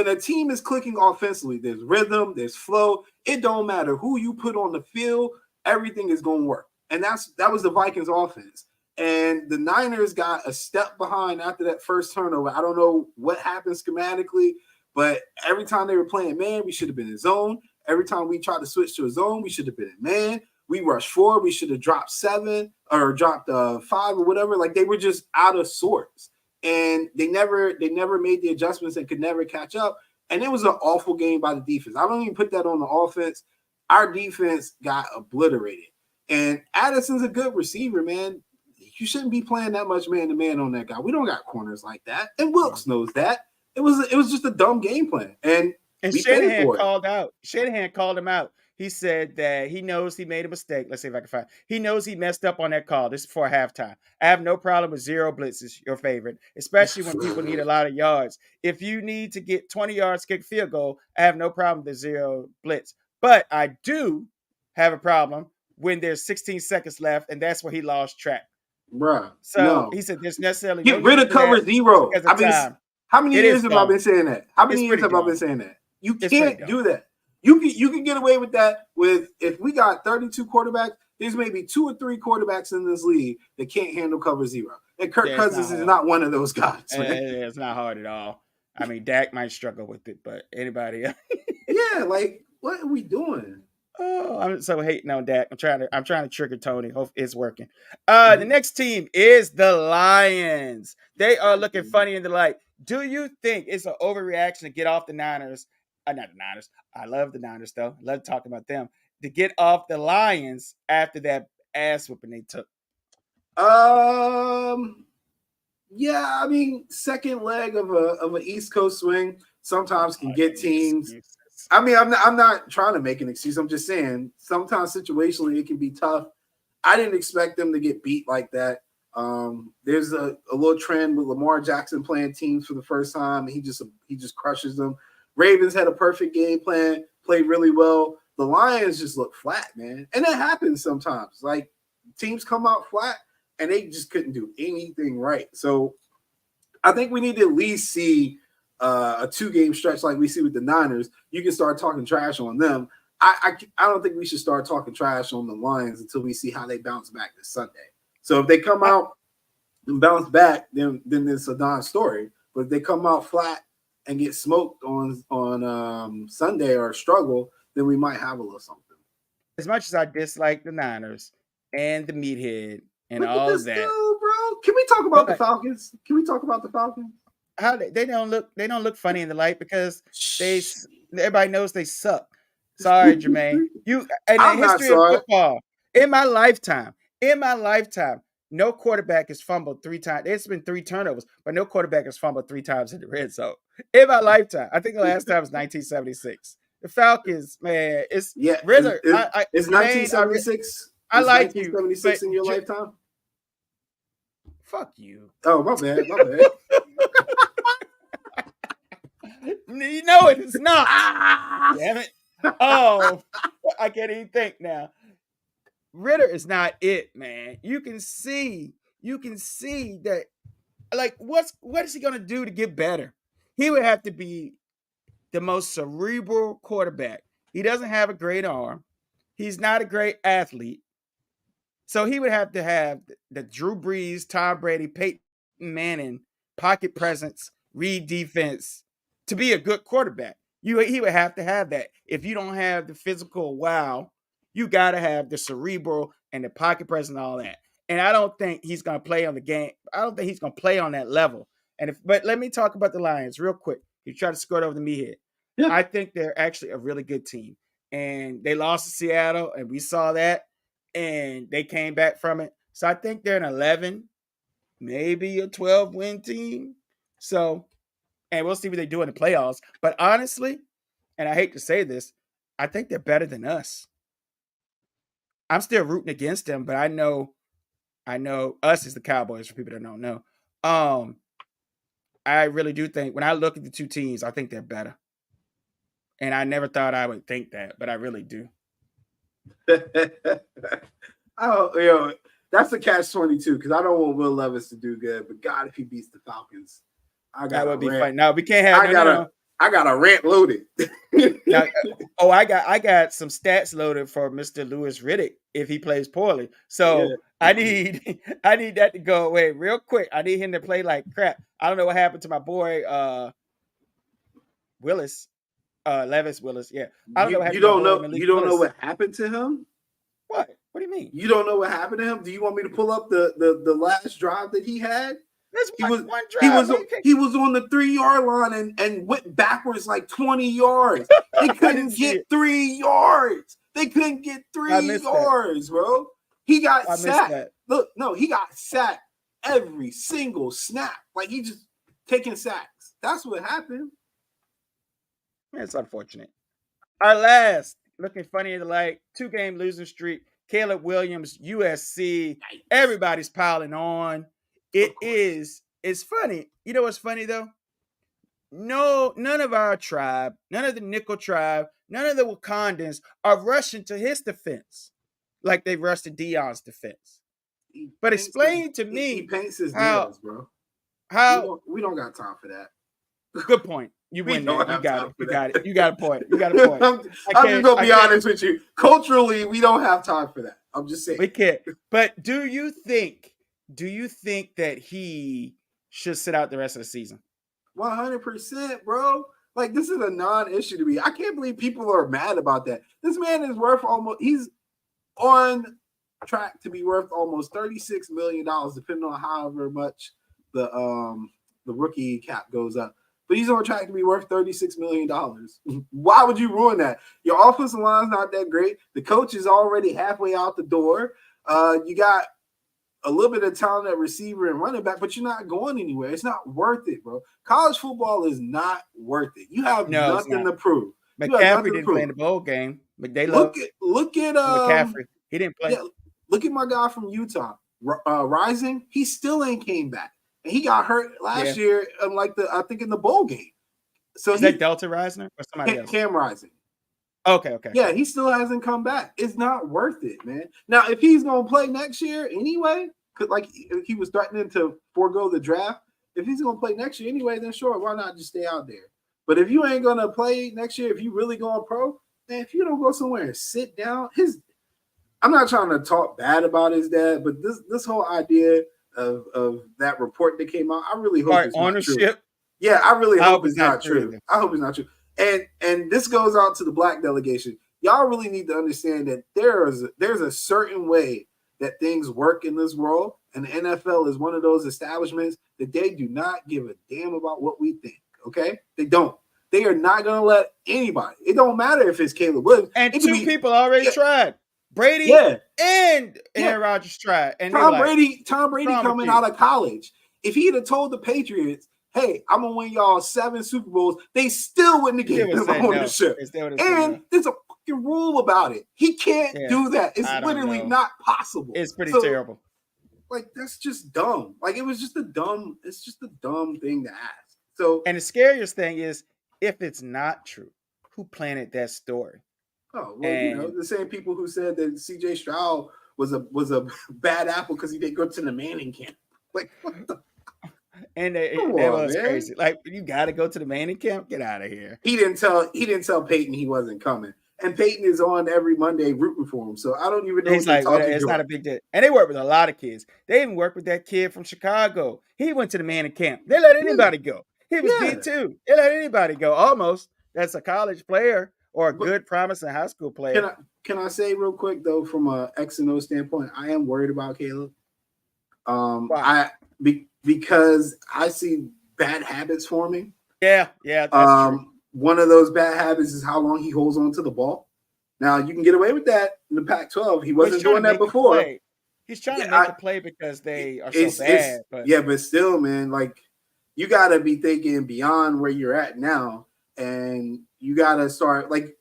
B: a team is clicking offensively, there's rhythm, there's flow. It don't matter who you put on the field. Everything is going to work. And that was the Vikings offense. And the Niners got a step behind after that first turnover. I don't know what happened schematically, But every time they were playing man, we should have been in zone. Every time we tried to switch to a zone, we should have been in man. We rushed 4. We should have dropped 7 or dropped 5 or whatever. Like they were just out of sorts, and they never made the adjustments and could never catch up. And it was an awful game by the defense. I don't even put that on the offense. Our defense got obliterated. And Addison's a good receiver, man. You shouldn't be playing that much man-to-man on that guy. We don't got corners like that. And Wilkes knows that. It was just a dumb game plan. And
A: Shanahan called out. Shanahan called him out. He said that he knows he made a mistake. Let's see if I can find it. He knows he messed up on that call. This is before halftime. I have no problem with zero blitzes, your favorite, especially when people need a lot of yards. If you need to get 20 yards, kick field goal, I have no problem with zero blitz. But I do have a problem when there's 16 seconds left, and that's where he lost track.
B: Bruh.
A: So he said there's necessarily
B: get rid of cover zero. I mean, how many years have I been saying that? How many years have I been saying that? You can't do that. You can get away with that with if we got 32 quarterbacks, there's maybe 2 or 3 quarterbacks in this league that can't handle cover zero. And Kirk Cousins is not one of those guys.
A: It's not hard at all. I mean, Dak might struggle with it, but anybody else.
B: Yeah, like what are we doing?
A: Oh, I'm so hating on Dak. I'm trying to trigger Tony. Hope it's working. The next team is the Lions. They are looking funny in the light. Do you think it's an overreaction to get off the Niners? Not the Niners. I love the Niners, though. I love talking about them. To get off the Lions after that ass whooping they took.
B: Yeah, I mean, second leg of an East Coast swing sometimes can get teams. I mean, I'm not trying to make an excuse. I'm just saying sometimes situationally it can be tough. I didn't expect them to get beat like that. There's a little trend with Lamar Jackson playing teams for the first time. He just crushes them. Ravens had a perfect game plan, played really well. The Lions just look flat, man. And that happens sometimes. Like teams come out flat and they just couldn't do anything right. So I think we need to at least see a 2-game stretch like we see with the Niners. You can start talking trash on them. I don't think we should start talking trash on the Lions until we see how they bounce back this Sunday. So if they come out and bounce back, then it's a non-story. But if they come out flat and get smoked on Sunday or struggle, then we might have a little something.
A: As much as I dislike the Niners and the meathead and all of that,
B: bro. Can we talk about the Falcons?
A: How they don't look funny in the light because everybody knows they suck. Sorry, Jermaine. You in the history of football, in my lifetime, no quarterback has fumbled 3 times. There's been 3 turnovers, but no quarterback has fumbled 3 times in the red zone. In my lifetime. I think the last time was 1976. The Falcons, man, it's Ritter.
B: It's 1976.
A: I like you.
B: 1976 in your lifetime?
A: Fuck you.
B: Oh, my bad.
A: You know it is not. Damn it. Oh, I can't even think now. Ritter is not it, man. You can see that. Like, what is he gonna do to get better? He would have to be the most cerebral quarterback. He doesn't have a great arm. He's not a great athlete. So he would have to have the Drew Brees, Tom Brady, Peyton Manning, pocket presence, read defense to be a good quarterback. He would have to have that. If you don't have the physical wow, you got to have the cerebral and the pocket presence and all that. And I don't think he's going to play on the game. I don't think he's going to play on that level. But let me talk about the Lions real quick. You try to skirt over the meathead. Yeah. I think they're actually a really good team. And they lost to Seattle, and we saw that. And they came back from it. So I think they're an 11, maybe a 12-win team. So, and we'll see what they do in the playoffs. But honestly, and I hate to say this, I think they're better than us. I'm still rooting against them, but I know us as the Cowboys, for people that don't know. I really do think when I look at the 2 teams, I think they're better. And I never thought I would think that, but I really do.
B: That's a catch-22 because I don't want Will Levis to do good, but God, if he beats the Falcons,
A: that would be fun. No, we can't have.
B: I got a rant loaded.
A: Now, I got some stats loaded for Mr. Louis Riddick if he plays poorly. So yeah. I need that to go away real quick. I need him to play like crap. I don't know what happened to my boy Willis, Levis Willis. Yeah, I don't know what happened
B: You
A: to
B: don't
A: my boy
B: know.
A: Malik
B: You don't know
A: Willis.
B: what happened to him.
A: What? What do you mean?
B: You don't know what happened to him? Do you want me to pull up the last drive that he had?
A: That's one drive.
B: He was on the 3-yard line and went backwards like 20 yards. They couldn't get 3 yards. They couldn't get 3 yards, bro. He got sacked. Look, no, he got sacked every single snap. Like he just taking sacks. That's what happened.
A: It's unfortunate. Our last looking funny in the light 2-game losing streak. Caleb Williams, USC. Yikes. Everybody's piling on. It's funny. You know what's funny though? No, none of our tribe, none of the Nickel tribe, none of the Wakandans are rushing to his defense like they rushed to Deion's defense. But explain to me
B: he paints his nails, bro. We don't got time for that.
A: Good point. You win there. You got it. You got a point. I'm just
B: gonna be honest with you. Culturally, we don't have time for that. I'm just saying.
A: We can't. But do you think that he should sit out the rest of the season?
B: 100%, bro. Like, this is a non-issue to me. I can't believe people are mad about that. This man is he's on track to be worth almost $36 million, depending on however much the rookie cap goes up. But he's on track to be worth $36 million. Why would you ruin that? Your offensive line's not that great. The coach is already halfway out the door. You got a little bit of talent at receiver and running back, but you're not going anywhere. It's not worth it, bro. College football is not worth it. You have nothing to prove.
A: McCaffrey didn't play in the bowl game, but they look at McCaffrey. He didn't play.
B: Yeah, look at my guy from Utah, Rising. He still ain't came back, and he got hurt last year. I think in the bowl game. So
A: is that Delta Risner or somebody else?
B: Cam Rising.
A: Okay.
B: Yeah, he still hasn't come back. It's not worth it, man. Now, if he's gonna play next year anyway, like he was threatening to forego the draft, if he's gonna play next year anyway, then sure, why not just stay out there? But if you ain't gonna play next year, if you really going pro, then if you don't go somewhere and sit down, I'm not trying to talk bad about his dad, but this whole idea of that report that came out, I really hope it's ownership. Not true. Yeah, I really hope it's not true. I hope it's not true. And this goes out to the black delegation. Y'all really need to understand that there's a certain way that things work in this world, and the NFL is one of those establishments that they do not give a damn about what we think. Okay, they don't. They are not going to let anybody. It don't matter if it's Caleb Williams.
A: And two people already tried. Brady and Aaron Rodgers tried. And
B: Tom Brady coming out of college. If he had told the Patriots, hey, I'm going to win y'all 7 Super Bowls, they still wouldn't have given him ownership. And there's a fucking rule about it. He can't do that. It's literally not possible.
A: It's pretty terrible.
B: Like, that's just dumb. Like, it's just a dumb thing to ask. So,
A: and the scariest thing is, if it's not true, who planted that story?
B: Oh, well, the same people who said that CJ Stroud was a bad apple because he didn't go to the Manning camp. Like, what the?
A: And that was crazy. Like, you got to go to the Manning camp. Get out of here.
B: He didn't tell Peyton he wasn't coming. And Peyton is on every Monday rooting for him. So I don't even know.
A: He's like, it's not a big deal. And they work with a lot of kids. They even work with that kid from Chicago. He went to the Manning camp. They let anybody go. He was D2. They let anybody go. Almost. That's a college player or a good, promising high school player.
B: Can I say real quick though, from a X and O standpoint, I am worried about Caleb.
A: Why?
B: Because I see bad habits forming.
A: Yeah, that's true.
B: One of those bad habits is how long he holds on to the ball. Now, you can get away with that in the Pac-12. He wasn't doing that before.
A: He's trying to make a play because they are so bad.
B: But still, man, like, you got to be thinking beyond where you're at now. And you got to start, like,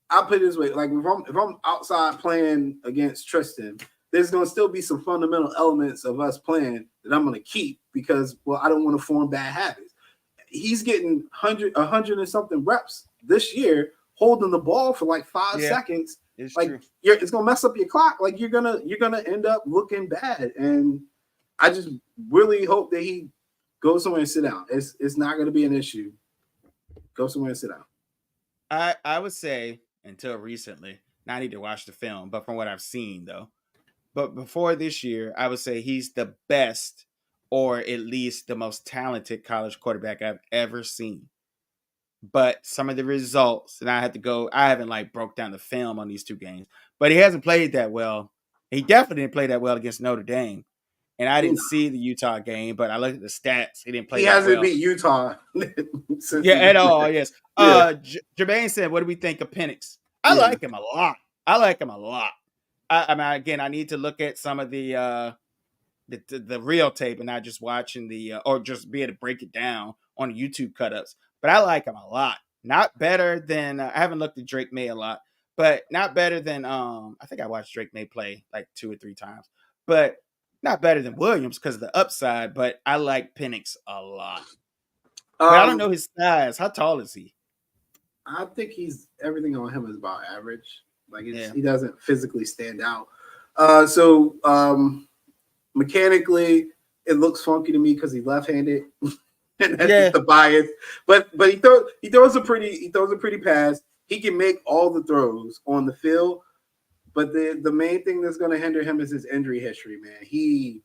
B: I'll put it this way. Like, if I'm outside playing against Tristan, there's going to still be some fundamental elements of us playing that I'm going to keep because, well, I don't want to form bad habits. He's getting 100 and something reps this year, holding the ball for like 5 seconds.
A: It's
B: like
A: true.
B: It's gonna mess up your clock. Like you're gonna end up looking bad. And I just really hope that he goes somewhere and sit down. It's not gonna be an issue. Go somewhere and sit down.
A: I would say until recently. Now I need to watch the film, but from what I've seen though. But before this year, I would say he's the best, or at least the most talented college quarterback I've ever seen. but some of the results, and I haven't like broke down the film on these two games, but he hasn't played that well. He definitely didn't play that well against Notre Dame. And I didn't see the Utah game, but I looked at the stats. He didn't play.
B: He
A: that
B: hasn't
A: well.
B: beat Utah.
A: At all. Yes.
B: Yeah.
A: Jermaine said, "What do we think of Penix?" I like him a lot. I mean, again, I need to look at some of the real tape and not just watching or just be able to break it down on YouTube cut-ups. But I like him a lot. Not better than I haven't looked at Drake May a lot, but not better than I think I watched Drake May play like 2 or 3 times, but not better than Williams because of the upside. But I like Penix a lot. But I don't know his size. How tall is he?
B: I think everything on him is about average. Like he doesn't physically stand out. So mechanically, it looks funky to me because he's left-handed, and that's just the bias. But he throws a pretty pass. He can make all the throws on the field. But the main thing that's going to hinder him is his injury history, man. He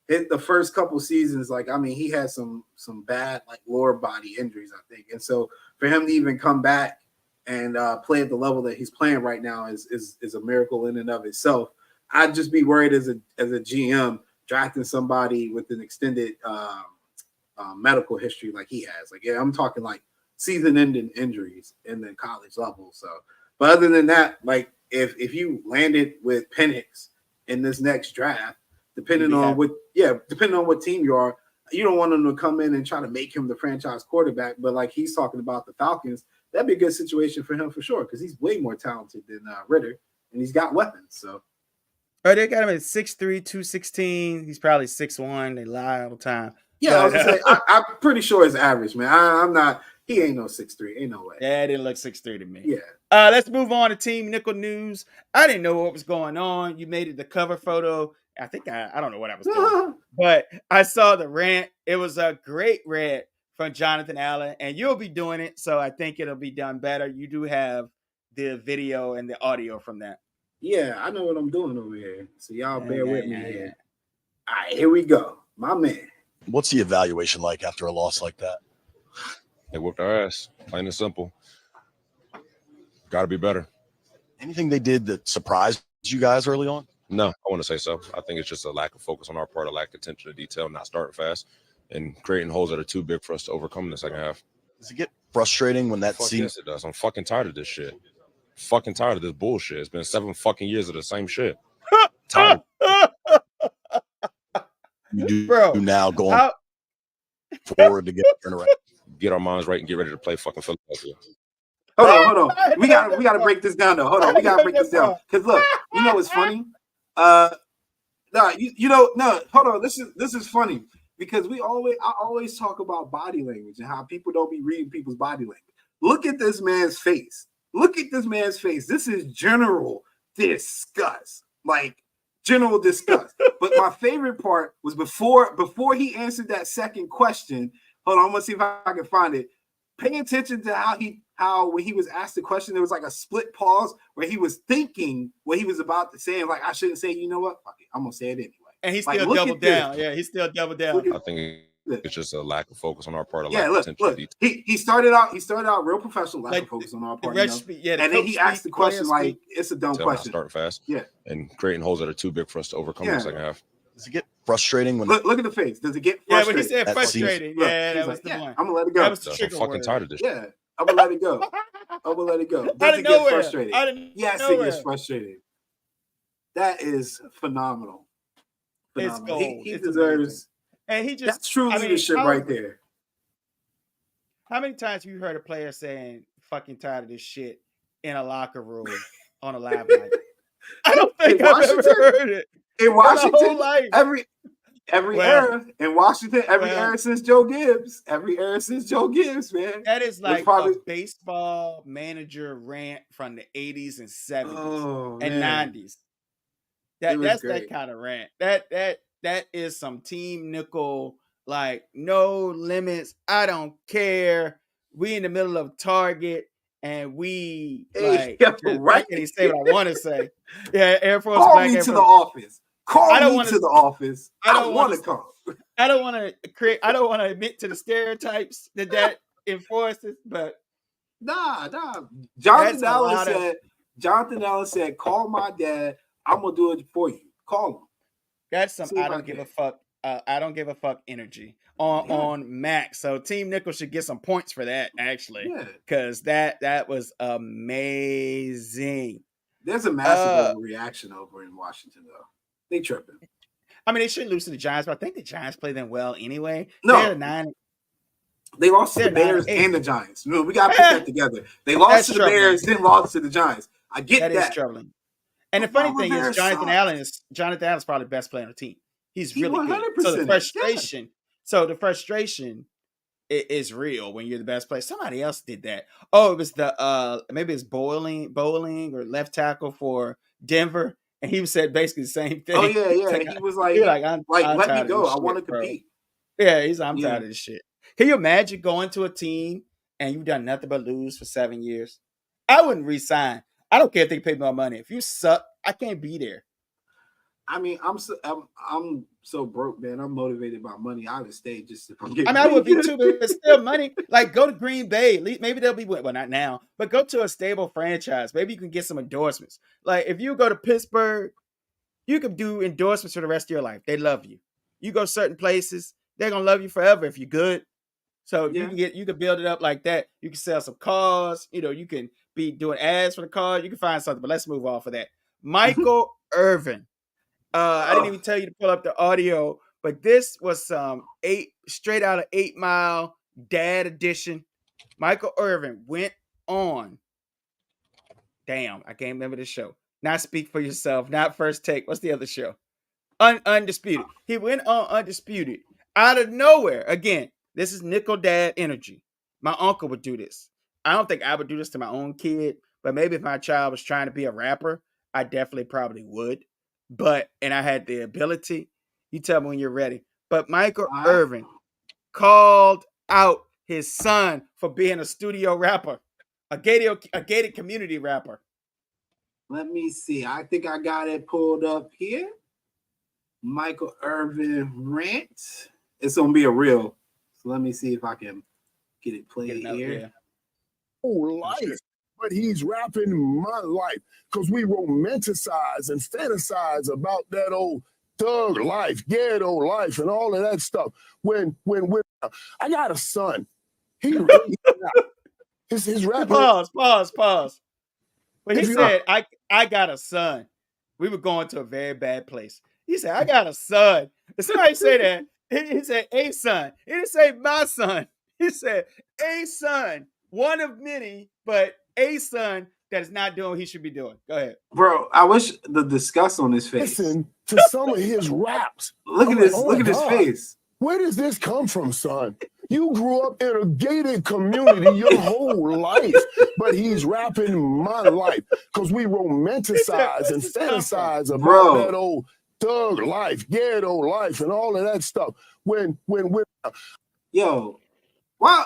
B: hit the first couple seasons, he had some bad like lower body injuries, I think. And so for him to even come back and play at the level that he's playing right now is a miracle in and of itself. I'd just be worried as a GM drafting somebody with an extended medical history like he has. I'm talking like season-ending injuries in the college level. So, but other than that, if you landed with Penix in this next draft, depending on what team you are, you don't want him to come in and try to make him the franchise quarterback. But like he's talking about the Falcons, that'd be a good situation for him for sure because he's way more talented than Ritter, and he's got weapons. So,
A: they got him at 6'3", 216. He's probably 6'1". They lie all the time.
B: Yeah, I was gonna say, I'm pretty sure it's average, man. I'm not. He ain't no 6'3". Ain't no way.
A: Yeah, it didn't look 6'3" to me.
B: Yeah.
A: Let's move on to Team Nickel news. I didn't know what was going on. You made it the cover photo. I think I don't know what I was doing, but I saw the rant. It was a great rant from Jonathan Allen, and you'll be doing it, so I think it'll be done better. You do have the video and the audio from that.
B: Yeah, I know what I'm doing over here, so y'all bear with me here. All right, here we go. My man.
D: What's the evaluation like after a loss like that?
E: They whooped our ass, plain and simple. Got to be better.
D: Anything they did that surprised you guys early on?
E: No, I want to say so. I think it's just a lack of focus on our part, a lack of attention to detail, not starting fast, and creating holes that are too big for us to overcome in the second half.
D: Does it get frustrating when that seems?
E: Yes, it does. I'm fucking tired of this shit. Fucking tired of this bullshit. It's been 7 fucking years of the same shit. Tired.
D: You do now going forward to
B: get
E: our minds right and get ready to play fucking Philadelphia.
B: Hold on. We gotta break this down though. Hold on, we gotta break this down. Cause look, you know what's funny? Hold on. This is funny because I always talk about body language and how people don't be reading people's body language. Look at this man's face. This is general disgust. General disgust. But my favorite part was before he answered that second question. Hold on, I'm gonna see if I can find it. Pay attention to how when he was asked the question, there was like a split pause where he was thinking what he was about to say, and I shouldn't say, you know what? Fuck it, I'm gonna say it anyway.
A: And he still doubled down. Yeah, he still doubled down.
E: I think it's just a lack of focus on our part.
B: Look. He started out real professional, lack of focus on our part. And then he asked the question it's a dumb question.
E: Start fast. Yeah. And creating holes that are too big for us to overcome in the second half.
D: Does it get frustrating when
B: look at the face? Does it get frustrating?
A: Yeah, when he said frustrating. That was the one.
B: I'm gonna let it go.
A: That was the trigger
E: I'm fucking tired of this.
B: Yeah, I'm gonna let it go. Does it get frustrating? Yes, it gets frustrating. That is phenomenal.
A: It's gold.
B: He deserves.
A: And he just
B: that's true leadership right there.
A: How many times have you heard a player saying "fucking tired of this shit" in a locker room on a live night? I don't think I've ever heard it.
B: In Washington, every era in Washington, era since Joe Gibbs, man.
A: That is like a baseball manager rant from the 80s and 70s and 90s. That's great. That kind of rant. That is some Team Nickel, no limits. I don't care. We in the middle of Target. And we I can't even say what I want to say. Yeah, Air Force.
B: Call me to the office. Call me to the office. I want to come.
A: I don't want to admit to the stereotypes that enforces, but
B: Nah. Jonathan Allen said, call my dad. I'm gonna do it for you. Call him.
A: That's some I don't give a fuck. I don't give a fuck energy on Max. So Team Nickel should get some points for that actually, because that was amazing.
B: There's a massive overreaction over in Washington though. They tripping.
A: I mean, they shouldn't lose to the Giants, but I think the Giants play them well anyway.
B: No, they lost to the Bears and the Giants. No, we got to put that together. They lost to the Bears, then lost to the Giants. I get that.
A: That is troubling. And the funny thing is, Jonathan Allen is probably the best player on the team. He's really good. So the frustration is real when you're the best player. Somebody else did that. Oh, it was maybe it's Bowling or left tackle for Denver, and he said basically the same thing.
B: Oh yeah. He was like, I'm let me go. I want to compete.
A: Yeah, I'm tired of this shit. Can you imagine going to a team and you've done nothing but lose for 7 years? I wouldn't resign. I don't care if they pay more money. If you suck, I can't be there.
B: I mean, I'm so broke, man. I'm motivated by money. I would stay just if I'm getting.
A: I would be too, but it's still money. Like, go to Green Bay. Maybe they'll be not now, but go to a stable franchise. Maybe you can get some endorsements. Like, if you go to Pittsburgh, you can do endorsements for the rest of your life. They love you. You go certain places, they're gonna love you forever if you're good. So you can build it up like that. You can sell some cars. You can be doing ads for the car. You can find something. But let's move off of that. Michael Irvin. I didn't even tell you to pull up the audio, but this was straight out of 8 Mile Dad edition. Michael Irvin went on. Damn, I can't remember the show. Not Speak for Yourself. Not First Take. What's the other show? Undisputed. He went on Undisputed out of nowhere. Again, this is nickel dad energy. My uncle would do this. I don't think I would do this to my own kid, but maybe if my child was trying to be a rapper, I definitely probably would. And I had the ability. You tell me when you're ready. But Michael Irvin called out his son for being a studio rapper, a gated community rapper.
B: Let me see. I think I got it pulled up here. Michael Irvin rant. It's gonna be a reel. So let me see if I can get it played here.
F: Life, but he's rapping my life because we romanticize and fantasize about that old thug life, ghetto life, and all of that stuff. When I got a son, he really his rapping.
A: Pause. When he said, I got a son, we were going to a very bad place. He said, I got a son. If somebody say that, he said, a son. He didn't say my son. He said, a son. One of many, but a son that is not doing what he should be doing. Go ahead.
B: Bro, I wish the disgust on his face.
F: Listen to some of his raps.
B: Look at his face.
F: Where does this come from, son? You grew up in a gated community your whole life, but he's rapping my life because we romanticize and fantasize about that old thug life, ghetto life, and all of that stuff.
B: Yo, why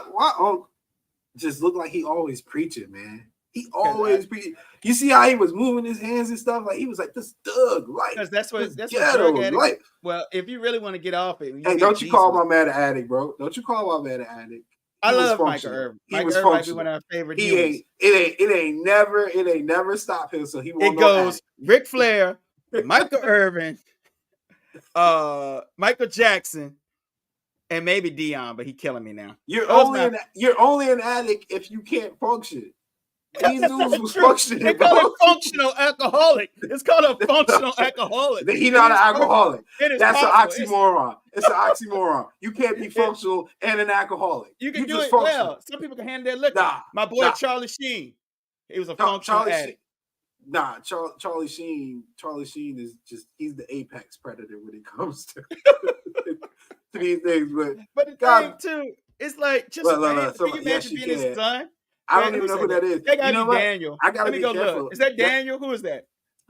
B: just look like he always preaching, man. He always preaching. You see how he was moving his hands and stuff? Like he was like this thug life.
A: Because that's what drug addict. Well, if you really want to get off it,
B: hey, don't you call my man an addict, bro? Don't you call my man an addict?
A: I love Michael Irvin. Michael Irvin might be one of our favorite humans.
B: It ain't never stopped him. So he won't.
A: It goes Ric Flair, Michael Irvin, Michael Jackson, and maybe Dion, but he's killing me now.
B: You're only an addict if you can't function. These dudes was functioning.
A: They call it functional alcoholic. It's called a functional alcoholic.
B: He's not an alcoholic. That's an oxymoron. It's an oxymoron. You can't be functional and an alcoholic.
A: You can do it well. Some people can handle their liquor. My boy Charlie Sheen, he was a functional addict.
B: Charlie Sheen is he's the apex predator when it comes to these things.
A: But the thing too, it's like just can you imagine being his son?
B: I don't even know who that is.
A: That gotta be Daniel. I gotta be careful. Look. Is that Daniel? Who is that?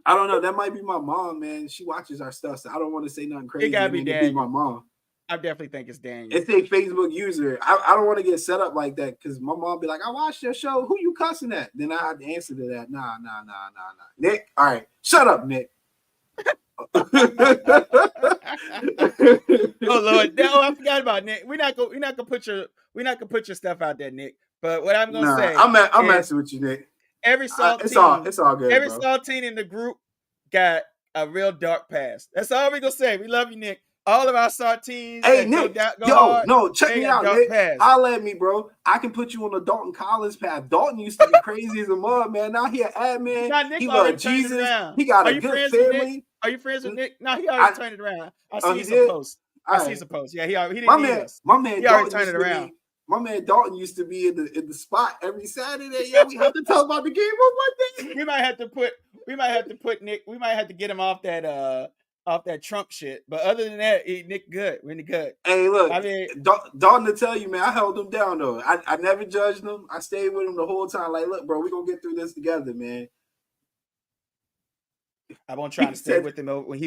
B: I don't know. That might be my mom, man. She watches our stuff, so I don't want to say nothing crazy.
A: It gotta be Daniel.
B: My mom.
A: I definitely think it's Daniel.
B: It's a Facebook user. I don't want to get set up like that because my mom be like, I watched your show. Who you cussing at? Then I have to answer to that. Nah. Nick, all right. Shut up, Nick.
A: Oh Lord. I forgot about Nick. We're not gonna put your stuff out there, Nick. But what I'm gonna say,
B: I'm messing with you, Nick.
A: Every saltine,
B: it's all good.
A: Every
B: bro.
A: saltine in the group got a real dark past. That's all we gonna say. We love you, Nick. All of our saltines.
B: Hey, Nick, check me out, Nick. Holla at me, bro. I can put you on the Dalton Collins path. Dalton used to be crazy as a mud, man. Now he an admin. He loved Jesus. He got a good family.
A: Are you friends with Nick? No, he already turned it around. I see some posts. I see some posts. Yeah, he didn't need us.
B: My man,
A: he already turned it around.
B: My man Dalton used to be in the spot every Saturday. Yeah, we have to talk about the game on Monday.
A: We might have to put Nick. We might have to get him off that Trump shit. But other than that, Nick good. We're in the good.
B: Hey, look, I mean, Dalton to tell you, man, I held him down though. I never judged him. I stayed with him the whole time. Like, look, bro, we're gonna get through this together, man.
A: I won't try to stay with him when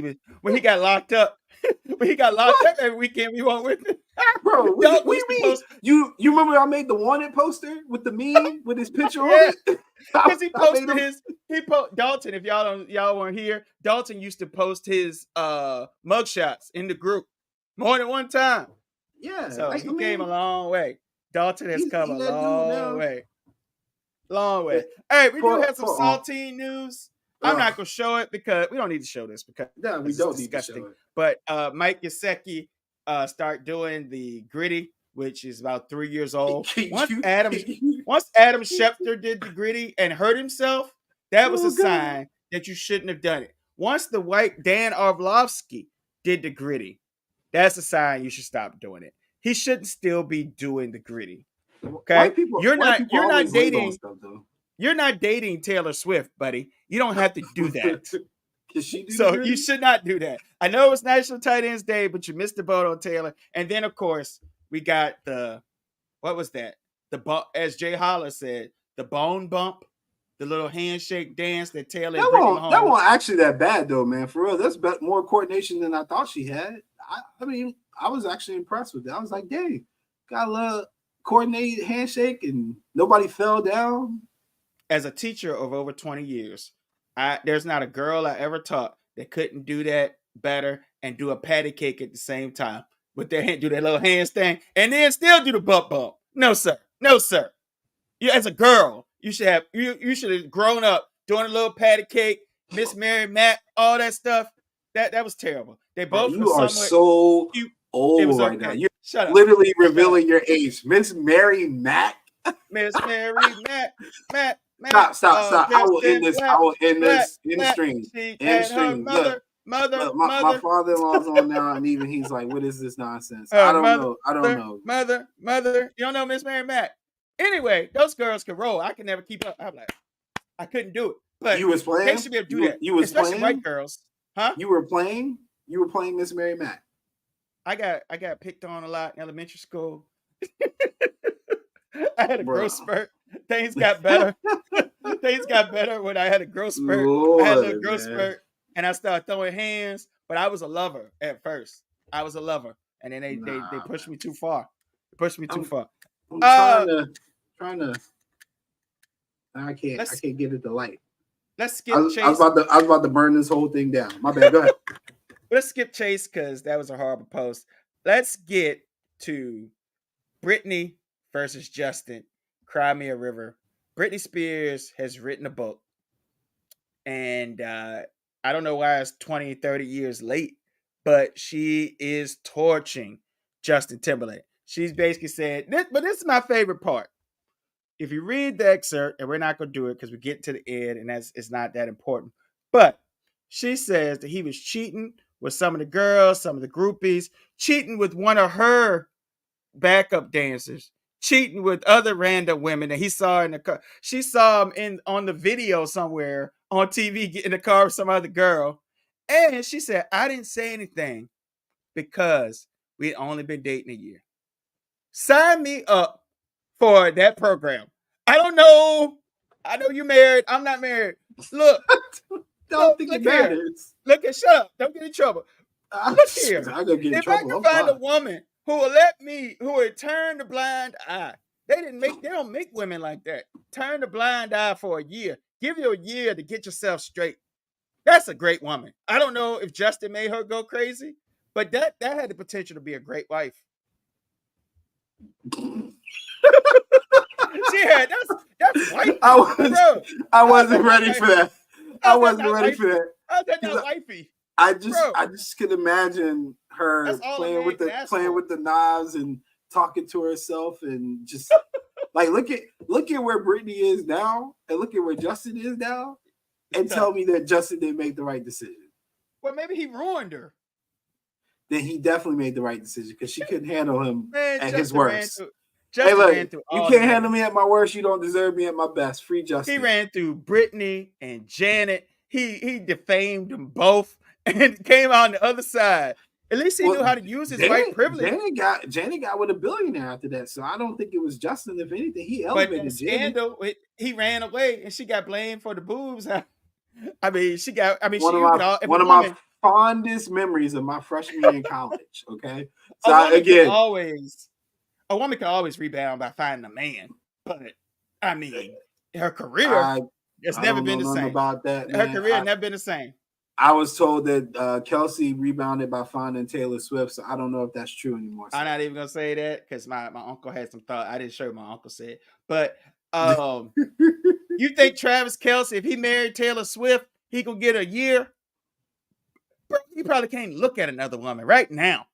A: he got locked up. When he got locked up every weekend, we weren't with him.
B: Bro, what do you mean? You remember I made the wanted poster with the meme with his picture on it?
A: Because he posted Dalton, if y'all weren't here, Dalton used to post his mugshots in the group more than one time.
B: Yeah.
A: So he came a long way. Dalton has come a long way. Long way. Hey, we do have some saltine news. I'm not gonna show it because we don't need to show this because
B: we don't need to show it.
A: But Mike Gesicki start doing the gritty, which is about 3 years old. Once Adam Schefter did the gritty and hurt himself, that was a sign that you shouldn't have done it. Once the white Dan Orlovsky did the gritty, that's a sign you should stop doing it. He shouldn't still be doing the gritty. Okay, you're not dating. You're not dating Taylor Swift, buddy. You don't have to do that. You should not do that. I know it's National Tight Ends Day, but you missed the boat on Taylor. And then, of course, we got what was that? As Jay Holler said, the bone bump, the little handshake dance that Taylor
B: that wasn't actually that bad, though, man. For real, that's more coordination than I thought she had. I mean, I was actually impressed with that. I was like, dang, got a little coordinated handshake and nobody fell down.
A: As a teacher of over 20 years, there's not a girl I ever taught that couldn't do that better and do a patty cake at the same time with their hand, do that little handstand, and then still do the bump. No, sir. No, sir. You, as a girl, you should have grown up doing a little patty cake, Miss Mary Matt, all that stuff. That was terrible. They both
B: you are so
A: cute.
B: Old right now. You're literally revealing your age. Miss Mary Matt.
A: Miss Mary Matt.
B: Stop. I will end this in the stream. Look, my father-in-law's on now, and even he's like, what is this nonsense? I don't know.
A: Mother. You don't know Miss Mary Matt. Anyway, those girls can roll. I can never keep up. I'm like, I couldn't do it. But
B: you was playing?
A: They should be able to do that.
B: You was
A: especially
B: playing?
A: White girls. Huh?
B: You were playing Miss Mary Matt.
A: I got picked on a lot in elementary school. I had a growth spurt. Things got better. Things got better when I had a growth spurt. I had a little growth spurt, and I started throwing hands. But I was a lover at first. I was a lover, and then they pushed me too far.
B: I'm trying to. I can't get it to light.
A: Let's skip Chase.
B: I was about to burn this whole thing down. My bad. Go ahead.
A: Let's skip Chase because that was a horrible post. Let's get to Britney versus Justin. Cry Me a River. Britney Spears has written a book. And I don't know why it's 20, 30 years late, but she is torching Justin Timberlake. She's basically said, but this is my favorite part. If you read the excerpt, and we're not going to do it because we get to the end, and it's not that important. But she says that he was cheating with some of the girls, some of the groupies, cheating with one of her backup dancers, cheating with other random women that he saw in the car. She saw him on the video somewhere on TV, get in the car with some other girl. And she said, I didn't say anything because we'd only been dating a year. Sign me up for that program. I don't know. I know you're married. I'm not married. Look.
B: Don't think it matters.
A: Look at, shut up. Don't get in trouble. Look here. If I can find a woman who will turn the blind eye. They don't make women like that. Turn the blind eye for a year. Give you a year to get yourself straight. That's a great woman. I don't know if Justin made her go crazy, but that had the potential to be a great wife. She had that's white.
B: I wasn't ready for that. I wasn't ready for that.
A: How's that not wifey?
B: I just could imagine her playing with the knives and talking to herself and just like look at where Brittany is now and look at where Justin is now and tell me that Justin didn't make the right decision.
A: Well, maybe he ruined her.
B: Then he definitely made the right decision because she couldn't handle him at his worst.
A: Hey,
B: look, you can't handle me at my worst. You don't deserve me at my best. Free Justin.
A: He ran through Brittany and Janet. He defamed them both and came out on the other side. At least he knew how to use his white privilege.
B: Janet got with a billionaire after that, so I don't think it was Justin. If anything, he elevated
A: Janet. Scandal, he ran away and she got blamed for the boobs. I mean, one of my fondest memories of my freshman year in college. Okay, so a woman can always rebound by finding a man, but I mean, her career has never been the same.
B: About that,
A: her career has never been the same.
B: I was told that Kelsey rebounded by finding Taylor Swift, so I don't know if that's true anymore.
A: I'm not even gonna say that because my uncle had some thought. I didn't show what my uncle said, but you think Travis Kelce, if he married Taylor Swift, he could get a year? Bro, he probably can't look at another woman right now.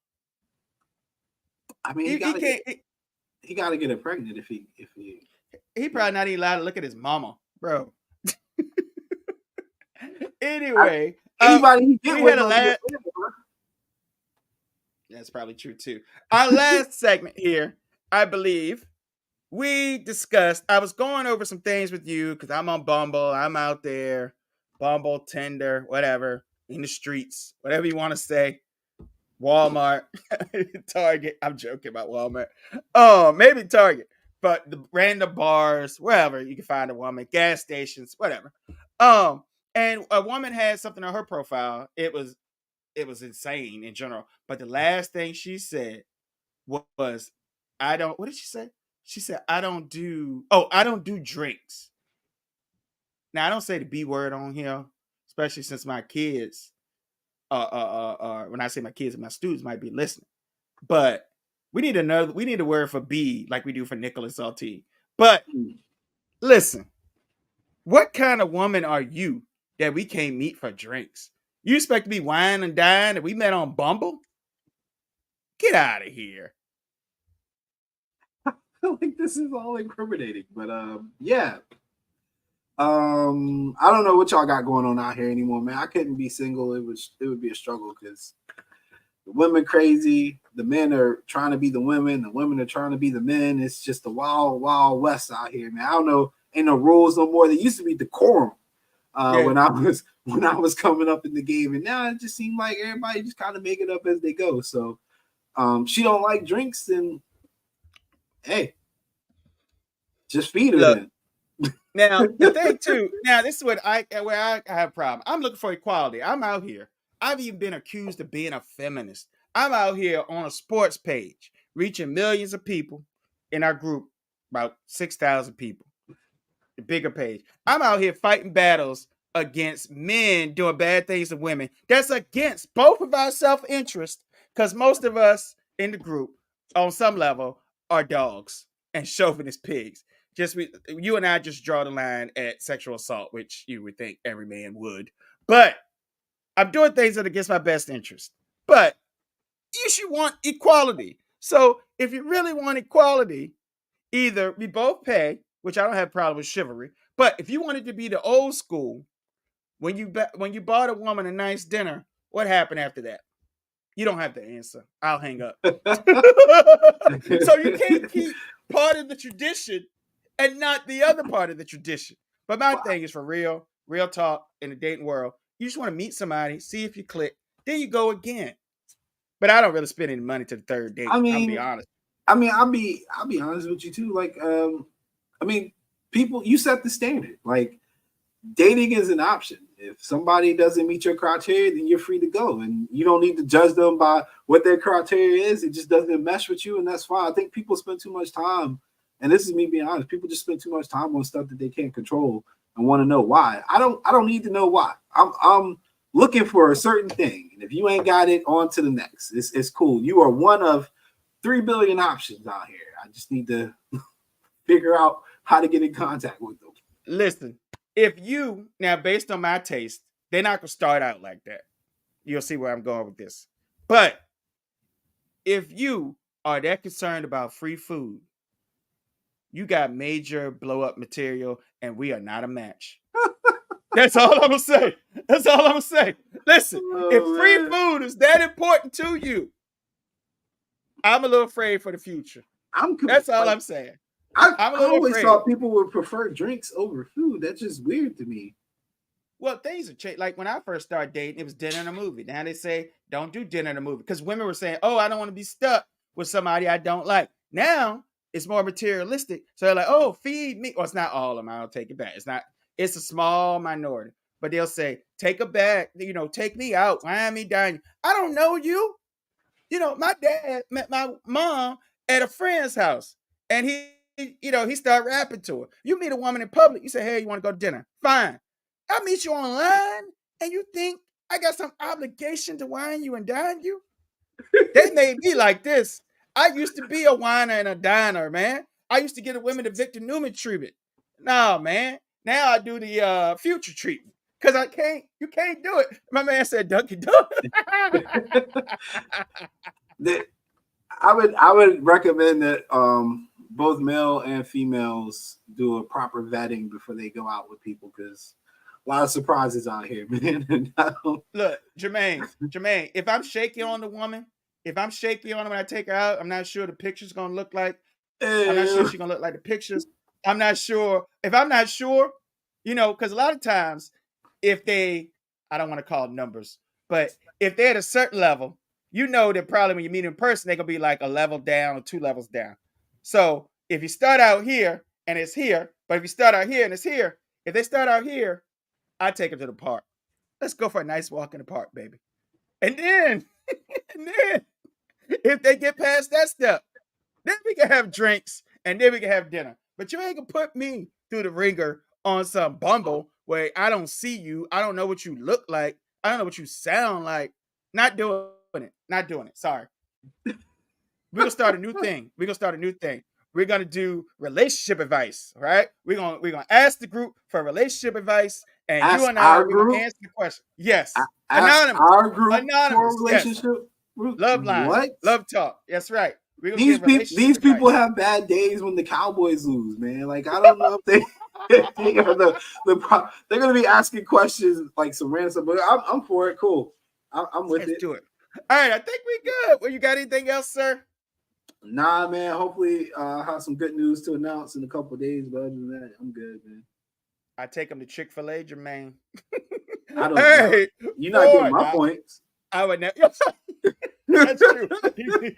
B: I mean, he got to get her pregnant if he
A: probably not even allowed to look at his mama, bro. Anyway,
B: anybody
A: that's probably true too. Our last segment here, I believe, we discussed. I was going over some things with you because I'm on Bumble. I'm out there, Bumble, Tinder, whatever, in the streets, whatever you want to say. Walmart, Target. I'm joking about Walmart. Oh, maybe Target, but the random bars, wherever you can find a woman, gas stations, whatever. And a woman had something on her profile. It was insane in general. But the last thing she said was, what did she say? She said, I don't do drinks. Now, I don't say the B word on here, especially since my kids, when I say my kids and my students might be listening. But we need a word for B like we do for Nicholas Saltine. But listen, what kind of woman are you that we can't meet for drinks? You expect to be wine and dine that we met on Bumble? Get out of here.
B: I feel like this is all incriminating, but yeah. I don't know what y'all got going on out here anymore, man. I couldn't be single. It would be a struggle because the women crazy, the men are trying to be the women are trying to be the men. It's just the wild, wild west out here, man. I don't know, ain't no rules no more. There used to be decorum when I was coming up in the game, and now it just seemed like everybody just kind of make it up as they go. So she don't like drinks, then hey, just feed her. Then.
A: Now the thing too. Now this is where I have a problem. I'm looking for equality. I'm out here. I've even been accused of being a feminist. I'm out here on a sports page, reaching millions of people in our group, about 6,000 people. The bigger page. I'm out here fighting battles against men doing bad things to women. That's against both of our self-interest, because most of us in the group, on some level, are dogs and chauvinist pigs. You and I just draw the line at sexual assault, which you would think every man would. But I'm doing things that are against my best interest. But you should want equality. So if you really want equality, either we both pay, which I don't have a problem with chivalry, but if you wanted to be the old school, when you bought a woman a nice dinner, what happened after that? You don't have to answer. I'll hang up. So you can't keep part of the tradition and not the other part of the tradition. But my thing is for real talk in the dating world. You just want to meet somebody, see if you click, then you go again. But I don't really spend any money to the third date. I'll be honest.
B: I'll be honest with you too. Like, people, you set the standard. Like, dating is an option. If somebody doesn't meet your criteria, then you're free to go, and you don't need to judge them by what their criteria is. It just doesn't mesh with you, and that's fine. I think people spend too much time. And this is me being honest. People just spend too much time on stuff that they can't control and want to know why. I don't need to know why. I'm looking for a certain thing. And if you ain't got it, on to the next. It's cool. You are one of 3 billion options out here. I just need to figure out how to get in contact with them.
A: Listen, if you now, based on my taste, they're not gonna start out like that. You'll see where I'm going with this. But if you are that concerned about free food, you got major blow up material, and we are not a match. That's all I'm gonna say. That's all I'm gonna say. Listen, if free food is that important to you, I'm a little afraid for the future. That's all I'm saying.
B: I always thought people would prefer drinks over food. That's just weird to me.
A: Well, things have changed. Like when I first started dating, it was dinner and a movie. Now they say don't do dinner and a movie because women were saying, "Oh, I don't want to be stuck with somebody I don't like." Now it's more materialistic. So they're like, "Oh, feed me." Well, it's not all of them. I'll take it back. It's not. It's a small minority. But they'll say, "Take a bag. You know, take me out. Wine me down." I don't know you. You know, my dad met my mom at a friend's house, and he started rapping to her. You meet a woman in public, you say, "Hey, you want to go to dinner?" Fine. I meet you online, and you think I got some obligation to wine you and dine you? They made me like this. I used to be a whiner and a diner, man. I used to get the women the Victor Newman treatment. No, man. Now I do the future treatment. Because you can't do it. My man said, Dunky Dunk.
B: I would recommend that both male and females do a proper vetting before they go out with people because a lot of surprises out here, man.
A: Look, Jermaine, if I'm shaky on the woman, when I take her out, I'm not sure the picture's gonna look like. I'm not sure she's gonna look like the pictures. I'm not sure. If I'm not sure, because a lot of times, I don't want to call numbers, but if they're at a certain level, that probably when you meet in person, they're gonna be like a level down or 2 levels down. So if you start out here and it's here, but if you start out here and it's here, if they start out here, I take them to the park. Let's go for a nice walk in the park, baby. And then, if they get past that step, then we can have drinks and then we can have dinner. But you ain't gonna put me through the ringer on some Bumble where I don't see you. I don't know what you look like. I don't know what you sound like. Not doing it. Sorry. We're gonna start a new thing. We're gonna do relationship advice, right? We're gonna ask the group for relationship advice, and you and I are gonna answer the question. Yes, anonymous.
B: Our group
A: anonymous.
B: For relationship group.
A: Love line. What? Love talk. That's right.
B: These people have bad days when the Cowboys lose, man. Like I don't know if they're gonna be asking questions like some random, but I'm for it. Cool. I'm with it.
A: Let's do it. All right, I think we good. Well, you got anything else, sir?
B: Nah, man. Hopefully, I'll have some good news to announce in a couple of days. But other than that, I'm good, man.
A: I take them to Chick-fil-A, Jermaine.
B: I don't know. You're not getting my points.
A: I would never. That's true. Maybe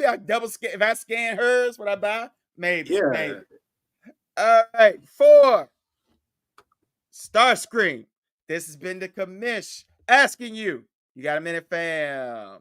A: I double scan. If I scan hers, would I buy? Maybe.
B: Yeah.
A: Maybe. All right. 4. Starscream. This has been the commish asking you. You got a minute, fam?